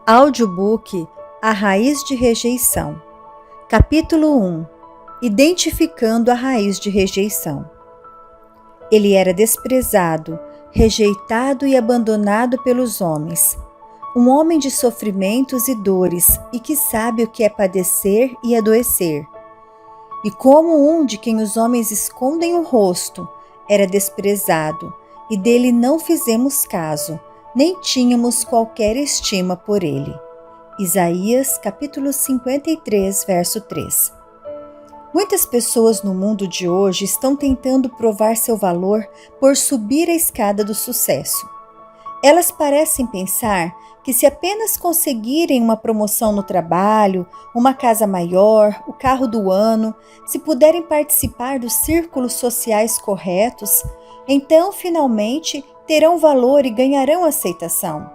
Audiobook A Raiz de Rejeição. Capítulo 1. Identificando a raiz de rejeição. Ele era desprezado, rejeitado e abandonado pelos homens. Um homem de sofrimentos e dores e que sabe o que é padecer e adoecer. E como um de quem os homens escondem o rosto, era desprezado, e dele não fizemos caso, nem tínhamos qualquer estima por ele. Isaías, capítulo 53, verso 3. Muitas pessoas no mundo de hoje estão tentando provar seu valor por subir a escada do sucesso. Elas parecem pensar que se apenas conseguirem uma promoção no trabalho, uma casa maior, o carro do ano, se puderem participar dos círculos sociais corretos, então finalmente terão valor e ganharão aceitação.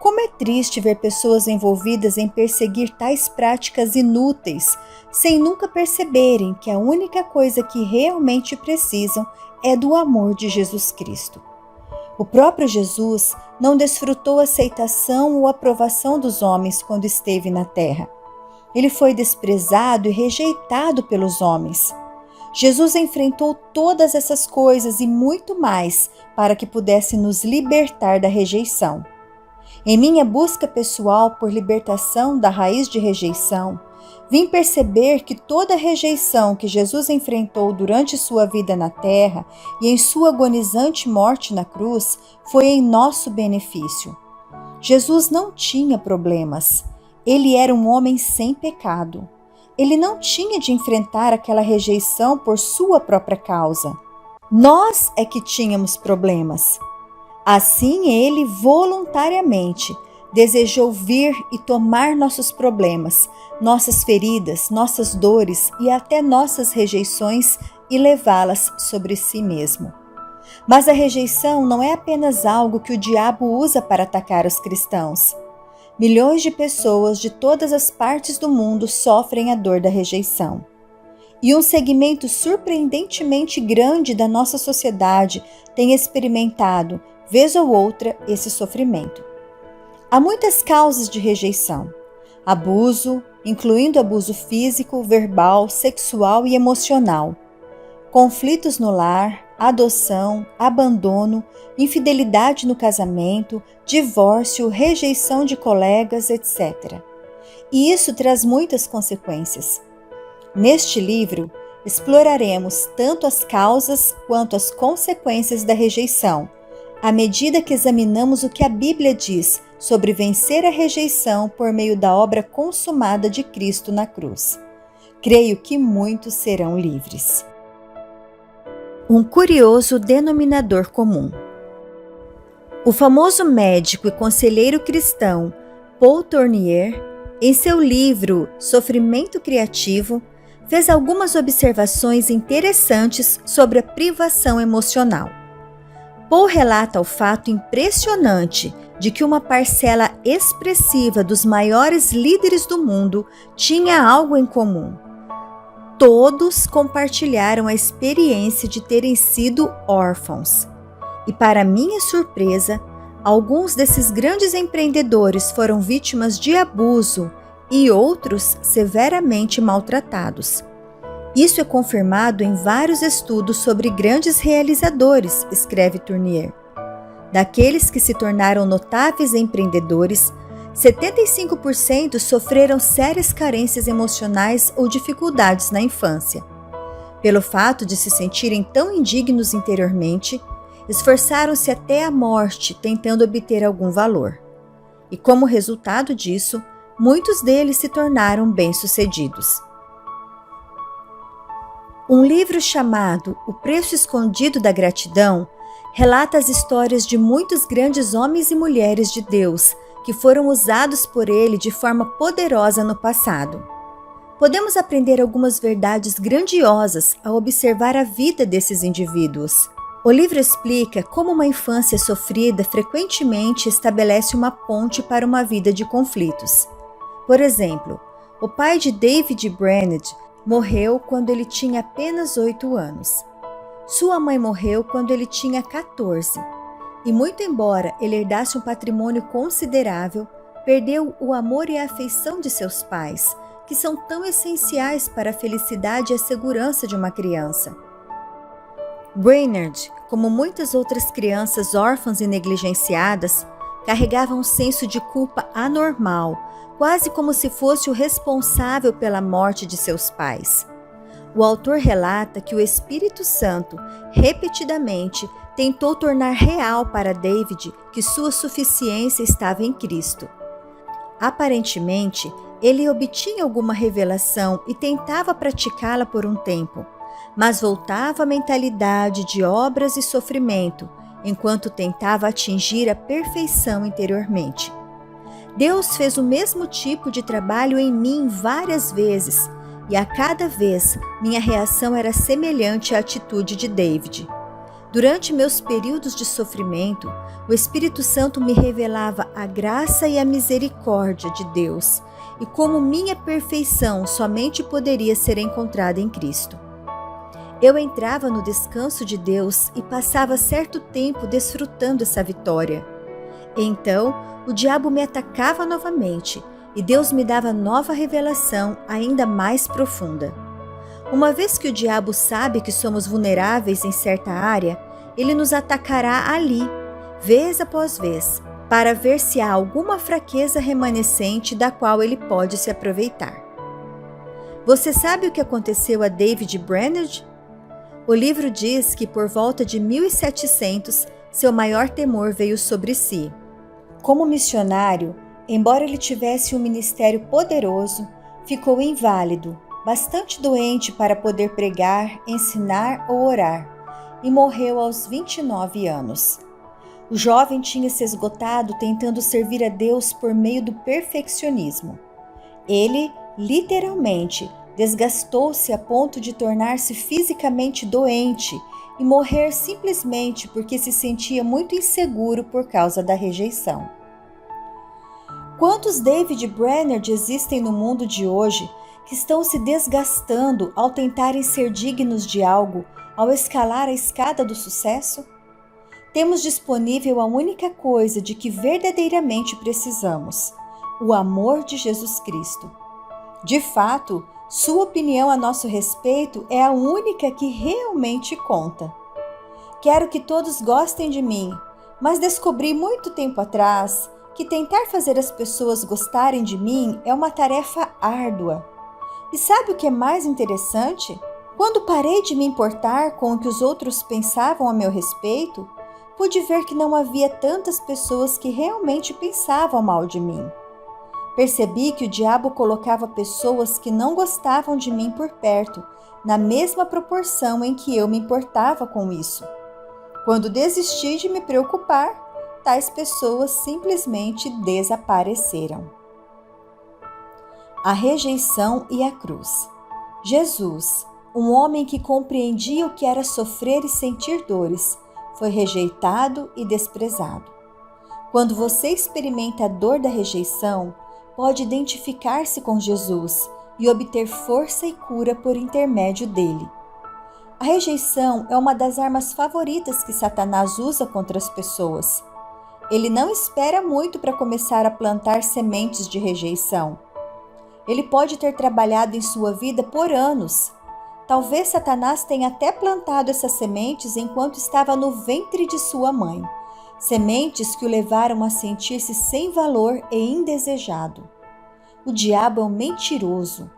Como é triste ver pessoas envolvidas em perseguir tais práticas inúteis, sem nunca perceberem que a única coisa que realmente precisam é do amor de Jesus Cristo. O próprio Jesus não desfrutou aceitação ou aprovação dos homens quando esteve na terra. Ele foi desprezado e rejeitado pelos homens. Jesus enfrentou todas essas coisas e muito mais para que pudesse nos libertar da rejeição. Em minha busca pessoal por libertação da raiz de rejeição, vim perceber que toda a rejeição que Jesus enfrentou durante sua vida na terra e em sua agonizante morte na cruz foi em nosso benefício. Jesus não tinha problemas. Ele era um homem sem pecado. Ele não tinha de enfrentar aquela rejeição por sua própria causa. Nós é que tínhamos problemas. Assim, ele voluntariamente desejou vir e tomar nossos problemas, nossas feridas, nossas dores e até nossas rejeições e levá-las sobre si mesmo. Mas a rejeição não é apenas algo que o diabo usa para atacar os cristãos. Milhões de pessoas de todas as partes do mundo sofrem a dor da rejeição. E um segmento surpreendentemente grande da nossa sociedade tem experimentado, vez ou outra, esse sofrimento. Há muitas causas de rejeição. Abuso, incluindo abuso físico, verbal, sexual e emocional. Conflitos no lar, adoção, abandono, infidelidade no casamento, divórcio, rejeição de colegas, etc. E isso traz muitas consequências. Neste livro, exploraremos tanto as causas quanto as consequências da rejeição, à medida que examinamos o que a Bíblia diz sobre vencer a rejeição por meio da obra consumada de Cristo na cruz. Creio que muitos serão livres. Um curioso denominador comum. O famoso médico e conselheiro cristão Paul Tournier, em seu livro Sofrimento Criativo, fez algumas observações interessantes sobre a privação emocional. Paul relata o fato impressionante de que uma parcela expressiva dos maiores líderes do mundo tinha algo em comum. Todos compartilharam a experiência de terem sido órfãos. E, para minha surpresa, alguns desses grandes empreendedores foram vítimas de abuso e outros severamente maltratados. Isso é confirmado em vários estudos sobre grandes realizadores, escreve Tournier. Daqueles que se tornaram notáveis empreendedores, 75% sofreram sérias carências emocionais ou dificuldades na infância. Pelo fato de se sentirem tão indignos interiormente, esforçaram-se até a morte tentando obter algum valor. E como resultado disso, muitos deles se tornaram bem-sucedidos. Um livro chamado O Preço Escondido da Gratidão relata as histórias de muitos grandes homens e mulheres de Deus que foram usados por ele de forma poderosa no passado. Podemos aprender algumas verdades grandiosas ao observar a vida desses indivíduos. O livro explica como uma infância sofrida frequentemente estabelece uma ponte para uma vida de conflitos. Por exemplo, o pai de David Brainerd morreu quando ele tinha apenas 8 anos. Sua mãe morreu quando ele tinha 14. E muito embora ele herdasse um patrimônio considerável, Perdeu o amor e a afeição de seus pais, que são tão essenciais para a felicidade e a segurança de uma criança. Brainerd, como muitas outras crianças órfãs e negligenciadas, carregava um senso de culpa anormal, quase como se fosse o responsável pela morte de seus pais. O autor relata que o Espírito Santo, repetidamente, tentou tornar real para David que sua suficiência estava em Cristo. Aparentemente, ele obtinha alguma revelação e tentava praticá-la por um tempo, mas voltava à mentalidade de obras e sofrimento, enquanto tentava atingir a perfeição interiormente. Deus fez o mesmo tipo de trabalho em mim várias vezes, e a cada vez minha reação era semelhante à atitude de David. Durante meus períodos de sofrimento, o Espírito Santo me revelava a graça e a misericórdia de Deus, e como minha perfeição somente poderia ser encontrada em Cristo. Eu entrava no descanso de Deus e passava certo tempo desfrutando essa vitória. Então, o diabo me atacava novamente e Deus me dava nova revelação ainda mais profunda. Uma vez que o diabo sabe que somos vulneráveis em certa área, ele nos atacará ali, vez após vez, para ver se há alguma fraqueza remanescente da qual ele pode se aproveitar. Você sabe o que aconteceu a David Brainerd? O livro diz que por volta de 1700, seu maior temor veio sobre si. Como missionário, embora ele tivesse um ministério poderoso, ficou inválido, bastante doente para poder pregar, ensinar ou orar, e morreu aos 29 anos. O jovem tinha se esgotado tentando servir a Deus por meio do perfeccionismo. Ele, literalmente, desgastou-se a ponto de tornar-se fisicamente doente e morrer simplesmente porque se sentia muito inseguro por causa da rejeição. Quantos David Brainerd existem no mundo de hoje que estão se desgastando ao tentarem ser dignos de algo, ao escalar a escada do sucesso? Temos disponível a única coisa de que verdadeiramente precisamos: o amor de Jesus Cristo. De fato, sua opinião a nosso respeito é a única que realmente conta. Quero que todos gostem de mim, mas descobri muito tempo atrás que tentar fazer as pessoas gostarem de mim é uma tarefa árdua. E sabe o que é mais interessante? Quando parei de me importar com o que os outros pensavam a meu respeito, pude ver que não havia tantas pessoas que realmente pensavam mal de mim. Percebi que o diabo colocava pessoas que não gostavam de mim por perto, na mesma proporção em que eu me importava com isso. Quando desisti de me preocupar, tais pessoas simplesmente desapareceram. A rejeição e a cruz. Jesus, um homem que compreendia o que era sofrer e sentir dores, foi rejeitado e desprezado. Quando você experimenta a dor da rejeição, pode identificar-se com Jesus e obter força e cura por intermédio dele. A rejeição é uma das armas favoritas que Satanás usa contra as pessoas. Ele não espera muito para começar a plantar sementes de rejeição. Ele pode ter trabalhado em sua vida por anos. Talvez Satanás tenha até plantado essas sementes enquanto estava no ventre de sua mãe. Sementes que o levaram a sentir-se sem valor e indesejado. O diabo é um mentiroso.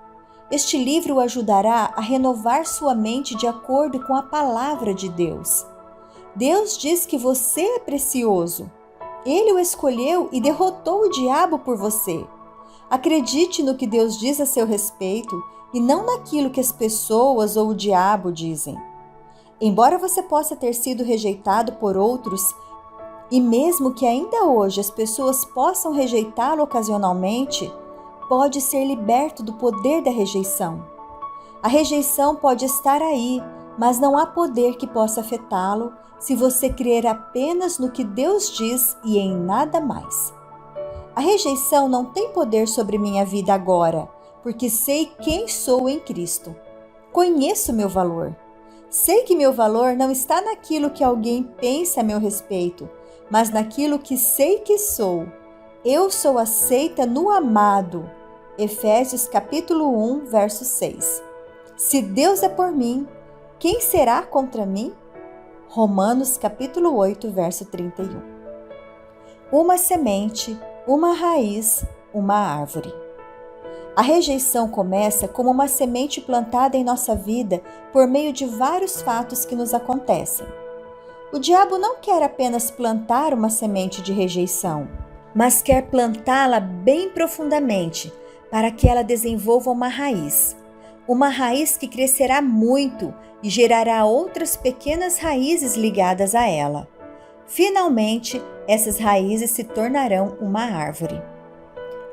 Este livro o ajudará a renovar sua mente de acordo com a palavra de Deus. Deus diz que você é precioso. Ele o escolheu e derrotou o diabo por você. Acredite no que Deus diz a seu respeito e não naquilo que as pessoas ou o diabo dizem. Embora você possa ter sido rejeitado por outros, e mesmo que ainda hoje as pessoas possam rejeitá-lo ocasionalmente, pode ser liberto do poder da rejeição. A rejeição pode estar aí, mas não há poder que possa afetá-lo se você crer apenas no que Deus diz e em nada mais. A rejeição não tem poder sobre minha vida agora, porque sei quem sou em Cristo. Conheço meu valor. Sei que meu valor não está naquilo que alguém pensa a meu respeito, mas naquilo que sei que sou. Eu sou aceita no amado. Efésios capítulo 1, verso 6. Se Deus é por mim, quem será contra mim? Romanos capítulo 8, verso 31. Uma semente, uma raiz, uma árvore. A rejeição começa como uma semente plantada em nossa vida por meio de vários fatos que nos acontecem. O diabo não quer apenas plantar uma semente de rejeição, mas quer plantá-la bem profundamente para que ela desenvolva uma raiz que crescerá muito e gerará outras pequenas raízes ligadas a ela. Finalmente, essas raízes se tornarão uma árvore.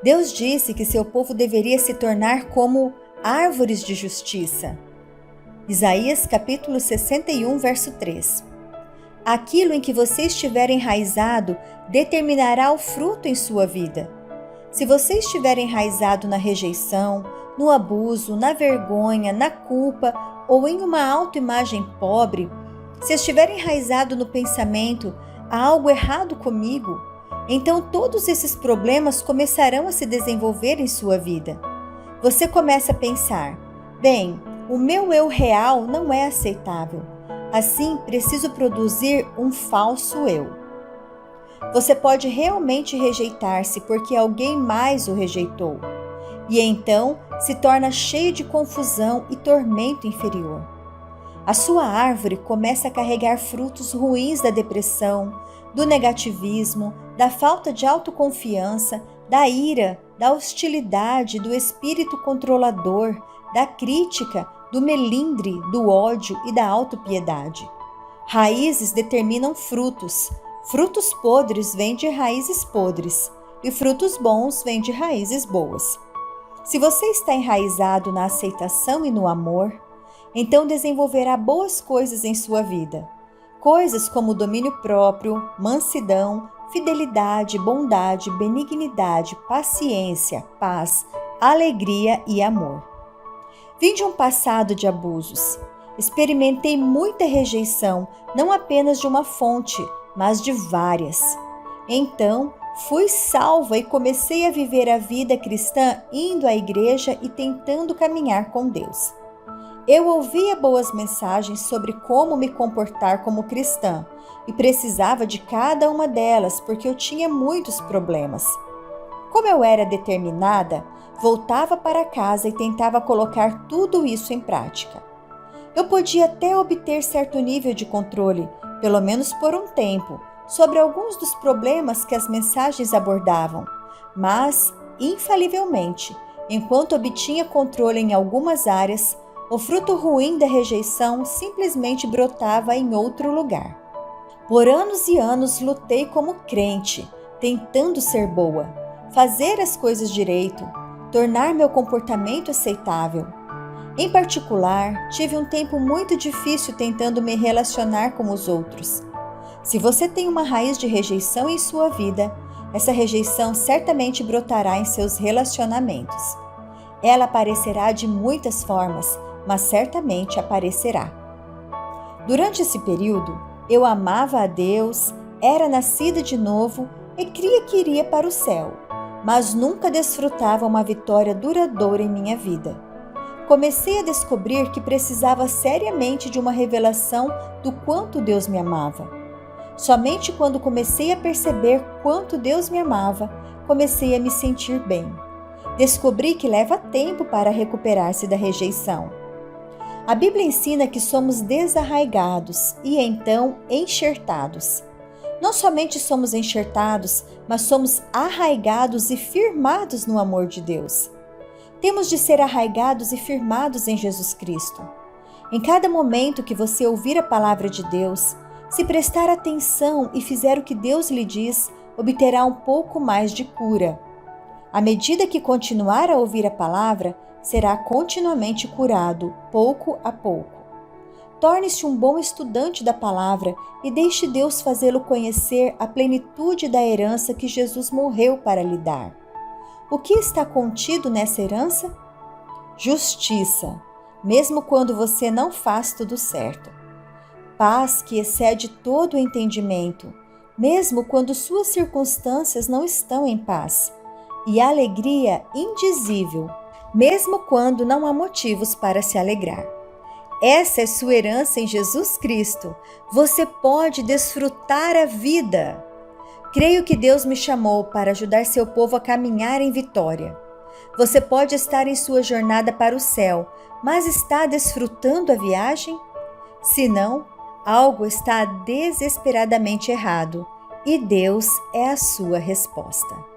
Deus disse que seu povo deveria se tornar como árvores de justiça. Isaías capítulo 61, verso 3. Aquilo em que você estiver enraizado determinará o fruto em sua vida. Se você estiver enraizado na rejeição, no abuso, na vergonha, na culpa ou em uma autoimagem pobre, se estiver enraizado no pensamento, há algo errado comigo, então todos esses problemas começarão a se desenvolver em sua vida. Você começa a pensar, bem, o meu eu real não é aceitável, assim preciso produzir um falso eu. Você pode realmente rejeitar-se porque alguém mais o rejeitou, e então se torna cheio de confusão e tormento inferior. A sua árvore começa a carregar frutos ruins da depressão, do negativismo, da falta de autoconfiança, da ira, da hostilidade, do espírito controlador, da crítica, do melindre, do ódio e da autopiedade. Raízes determinam frutos. Frutos podres vêm de raízes podres, e frutos bons vêm de raízes boas. Se você está enraizado na aceitação e no amor, então desenvolverá boas coisas em sua vida. Coisas como domínio próprio, mansidão, fidelidade, bondade, benignidade, paciência, paz, alegria e amor. Vim de um passado de abusos. Experimentei muita rejeição, não apenas de uma fonte, mas de várias. Então, fui salva e comecei a viver a vida cristã indo à igreja e tentando caminhar com Deus. Eu ouvia boas mensagens sobre como me comportar como cristã e precisava de cada uma delas porque eu tinha muitos problemas. Como eu era determinada, voltava para casa e tentava colocar tudo isso em prática. Eu podia até obter certo nível de controle, pelo menos por um tempo, sobre alguns dos problemas que as mensagens abordavam, mas, infalivelmente, enquanto obtinha controle em algumas áreas, o fruto ruim da rejeição simplesmente brotava em outro lugar. Por anos e anos lutei como crente, tentando ser boa, fazer as coisas direito, tornar meu comportamento aceitável. Em particular, tive um tempo muito difícil tentando me relacionar com os outros. Se você tem uma raiz de rejeição em sua vida, essa rejeição certamente brotará em seus relacionamentos. Ela aparecerá de muitas formas, mas certamente aparecerá. Durante esse período, eu amava a Deus, era nascida de novo e cria que iria para o céu, mas nunca desfrutava uma vitória duradoura em minha vida. Comecei a descobrir que precisava seriamente de uma revelação do quanto Deus me amava. Somente quando comecei a perceber quanto Deus me amava, comecei a me sentir bem. Descobri que leva tempo para recuperar-se da rejeição. A Bíblia ensina que somos desarraigados e então enxertados. Não somente somos enxertados, mas somos arraigados e firmados no amor de Deus. Temos de ser arraigados e firmados em Jesus Cristo. Em cada momento que você ouvir a palavra de Deus, se prestar atenção e fizer o que Deus lhe diz, obterá um pouco mais de cura. À medida que continuar a ouvir a palavra, será continuamente curado, pouco a pouco. Torne-se um bom estudante da palavra e deixe Deus fazê-lo conhecer a plenitude da herança que Jesus morreu para lhe dar. O que está contido nessa herança? Justiça, mesmo quando você não faz tudo certo. Paz que excede todo o entendimento, mesmo quando suas circunstâncias não estão em paz, e alegria indizível, mesmo quando não há motivos para se alegrar. Essa é sua herança em Jesus Cristo. Você pode desfrutar a vida. Creio que Deus me chamou para ajudar seu povo a caminhar em vitória. Você pode estar em sua jornada para o céu, mas está desfrutando a viagem? Se não, algo está desesperadamente errado e Deus é a sua resposta.